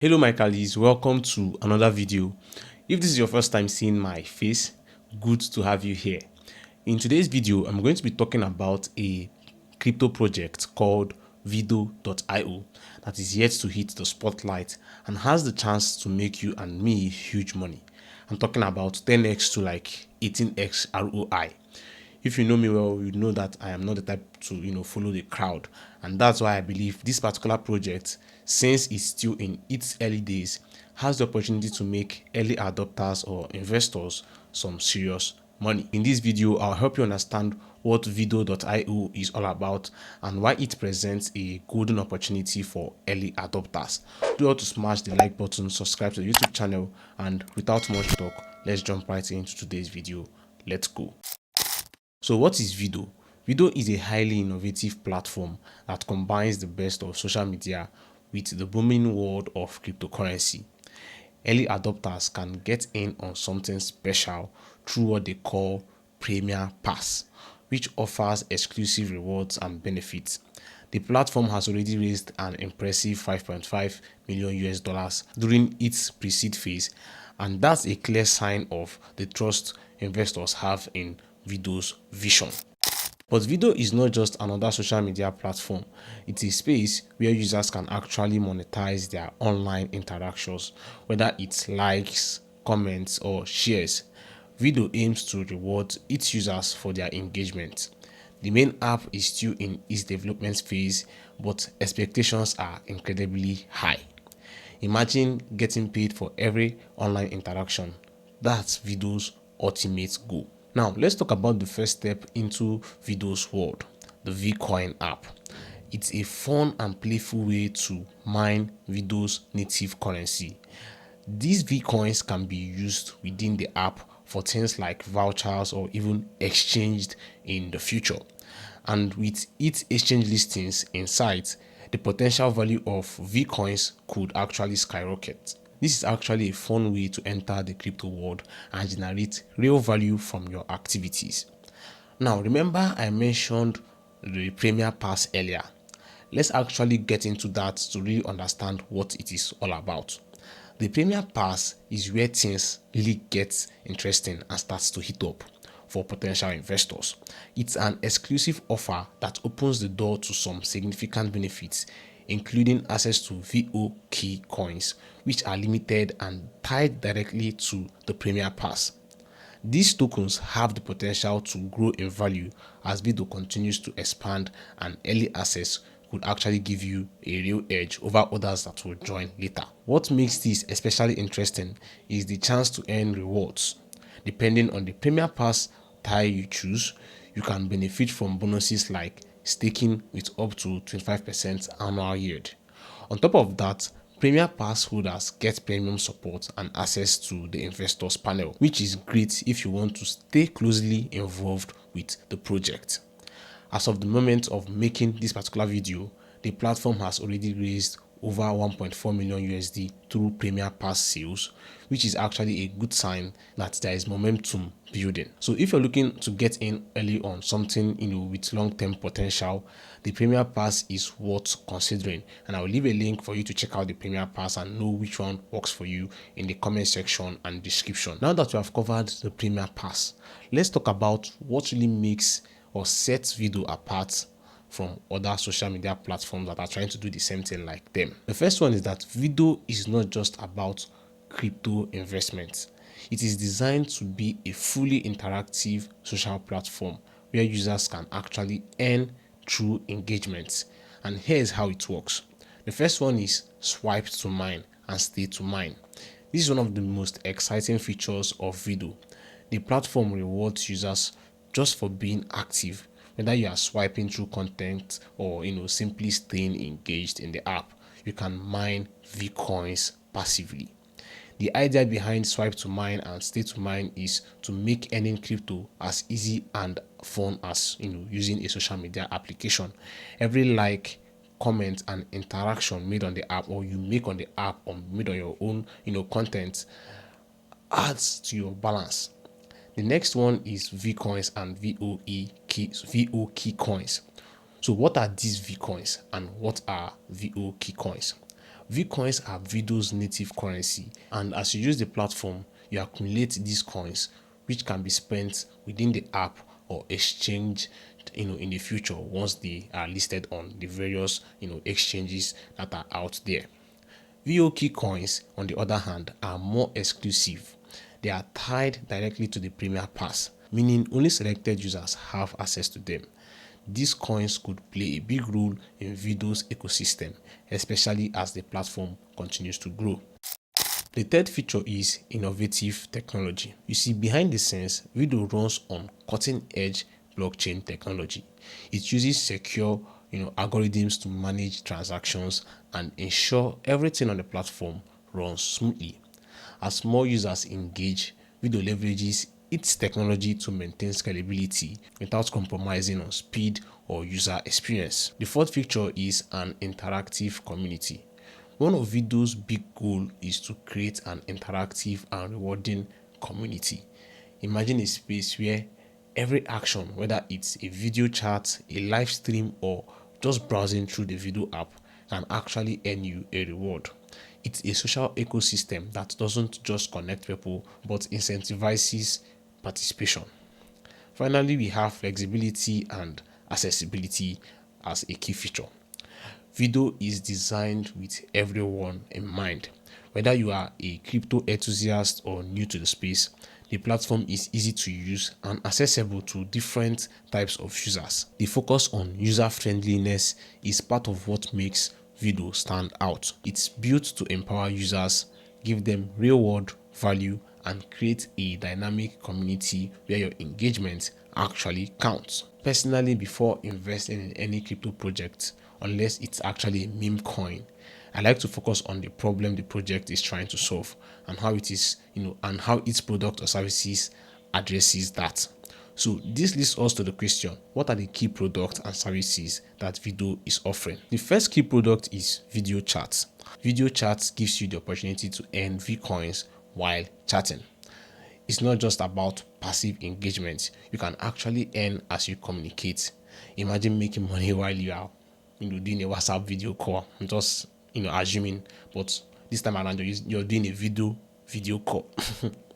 Hello my colleagues, welcome to another video. If this is your first time seeing my face, good to have you here. In today's video, I'm going to be talking about a crypto project called Vido.io that is yet to hit the spotlight and has the chance to make you and me huge money. I'm talking about 10x to like 18x ROI. If you know me well, you know that I am not the type to follow the crowd, and that's why I believe this particular project, since it's still in its early days, has the opportunity to make early adopters or investors some serious money. In this video, I'll help you understand what Vido.io is all about and why it presents a golden opportunity for early adopters. Do all to smash the like button, subscribe to the YouTube channel, and without much talk, let's jump right into today's video. Let's go. So what is Vido? Vido is a highly innovative platform that combines the best of social media with the booming world of cryptocurrency. Early adopters can get in on something special through what they call Premierpass, which offers exclusive rewards and benefits. The platform has already raised an impressive 5.5 million US dollars during its pre-seed phase, and that's a clear sign of the trust investors have in Vido's vision. But Vido is not just another social media platform. It's a space where users can actually monetize their online interactions, whether it's likes, comments, or shares. Vido aims to reward its users for their engagement. The main app is still in its development phase, but expectations are incredibly high. Imagine getting paid for every online interaction. That's Vido's ultimate goal. Now, let's talk about the first step into Vido's world, the Vcoin app. It's a fun and playful way to mine Vido's native currency. These Vcoins can be used within the app for things like vouchers or even exchanged in the future. And with its exchange listings in sight, the potential value of Vcoins could actually skyrocket. This is actually a fun way to enter the crypto world and generate real value from your activities. Now, remember I mentioned the Premierpass earlier. Let's actually get into that to really understand what it is all about. The Premierpass is where things really get interesting and starts to heat up for potential investors. It's an exclusive offer that opens the door to some significant benefits, including access to VO key coins, which are limited and tied directly to the Premierpass. These tokens have the potential to grow in value as Vido continues to expand, and early access could actually give you a real edge over others that will join later. What makes this especially interesting is the chance to earn rewards. Depending on the Premierpass tier you choose, you can benefit from bonuses like staking with up to 25% annual yield. On top of that, Premierpass holders get premium support and access to the investors panel, which is great if you want to stay closely involved with the project. As of the moment of making this particular video, the platform has already raised over 1.4 million USD through Premierpass sales, which is actually a good sign that there is momentum building. So if you're looking to get in early on something with long-term potential, the Premierpass is worth considering, and I'll leave a link for you to check out the Premierpass and know which one works for you in the comment section and description. Now that we have covered the Premierpass, let's talk about what really makes or sets Vido apart from other social media platforms that are trying to do the same thing like them. The first one is that Vido is not just about crypto investments. It is designed to be a fully interactive social platform where users can actually earn through engagements. And here's how it works. The first one is swipe to mine and stay to mine. This is one of the most exciting features of Vido. The platform rewards users just for being active, whether you are swiping through content or simply staying engaged in the app. You can mine Vcoins passively. The idea behind swipe to mine and stay to mine is to make earning crypto as easy and fun as using a social media application. Every like, comment, and interaction made on the app, or you make on the app, or made on your own content, adds to your balance. The next one is Vcoins and VO key coins. So what are these Vcoins and what are VO key coins? Vcoins are Vido's native currency, and as you use the platform, you accumulate these coins, which can be spent within the app or exchanged in the future once they are listed on the various exchanges that are out there. VOK coins, on the other hand, are more exclusive. They are tied directly to the Premierpass, meaning only selected users have access to them. These coins could play a big role in Vido's ecosystem, especially as the platform continues to grow. The third feature is innovative technology. You see, behind the scenes, Vido runs on cutting-edge blockchain technology. It uses secure algorithms to manage transactions and ensure everything on the platform runs smoothly. As more users engage, Vido leverages its technology to maintain scalability without compromising on speed or user experience. The fourth feature is an interactive community. One of Vido's big goals is to create an interactive and rewarding community. Imagine a space where every action, whether it's a video chat, a live stream, or just browsing through the Vido app, can actually earn you a reward. It's a social ecosystem that doesn't just connect people but incentivizes participation. Finally, we have flexibility and accessibility as a key feature. Vido is designed with everyone in mind. Whether you are a crypto enthusiast or new to the space, the platform is easy to use and accessible to different types of users. The focus on user friendliness is part of what makes Vido stand out. It's built to empower users, give them real world value, and create a dynamic community where your engagement actually counts. Personally, before investing in any crypto project, unless it's actually a meme coin, I like to focus on the problem the project is trying to solve and how it is, and how its product or services addresses that. So this leads us to the question, what are the key products and services that Vido is offering? The first key product is video chats. Video chats gives you the opportunity to earn Vcoins while chatting. It's not just about passive engagement. You can actually earn as you communicate. Imagine making money while you are doing a WhatsApp video call. I'm just assuming, but this time around you're doing a video call.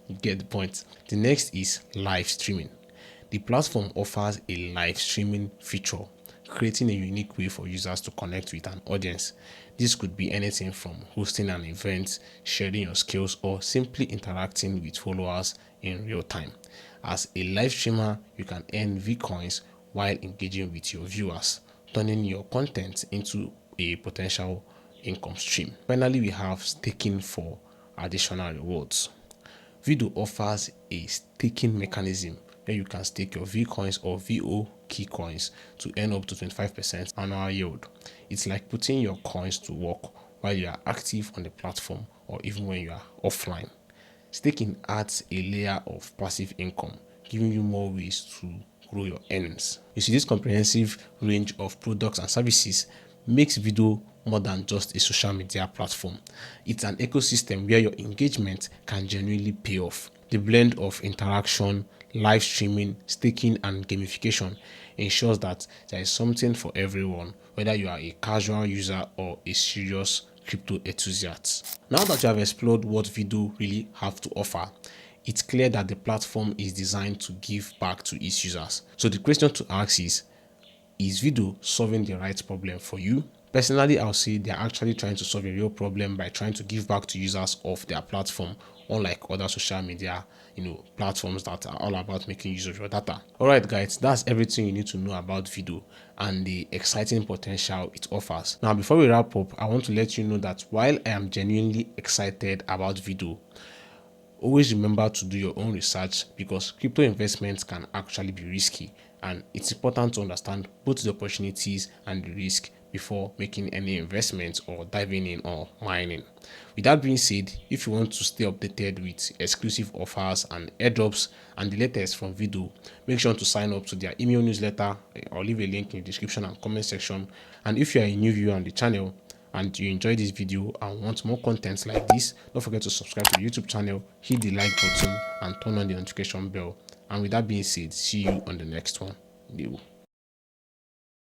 You get the point. The next is live streaming. The platform offers a live streaming feature, creating a unique way for users to connect with an audience. This could be anything from hosting an event, sharing your skills, or simply interacting with followers in real time. As a live streamer, you can earn Vcoins while engaging with your viewers, turning your content into a potential income stream. Finally, we have staking for additional rewards. Vido offers a staking mechanism where you can stake your Vcoins or VOK coins to earn up to 25% annual yield. It's like putting your coins to work while you are active on the platform or even when you are offline. Staking adds a layer of passive income, giving you more ways to grow your earnings. You see, this comprehensive range of products and services makes Vido more than just a social media platform. It's an ecosystem where your engagement can genuinely pay off. The blend of interaction, live streaming, staking, and gamification ensures that there is something for everyone, whether you are a casual user or a serious crypto enthusiast. Now that you have explored what Vido really have to offer, it's clear that the platform is designed to give back to its users. So the question to ask is Vido solving the right problem for you? Personally, I'll say they're actually trying to solve a real problem by trying to give back to users of their platform, unlike other social media platforms that are all about making use of your data. Alright guys, that's everything you need to know about Vido and the exciting potential it offers. Now before we wrap up, I want to let you know that while I am genuinely excited about Vido, always remember to do your own research, because crypto investments can actually be risky, and it's important to understand both the opportunities and the risk before making any investments or diving in or mining. With that being said, if you want to stay updated with exclusive offers and airdrops and the latest from Vido, make sure to sign up to their email newsletter. I'll leave a link in the description and comment section. And if you are a new viewer on the channel and you enjoyed this video and want more content like this, don't forget to subscribe to the YouTube channel, hit the like button, and turn on the notification bell. And with that being said, see you on the next one.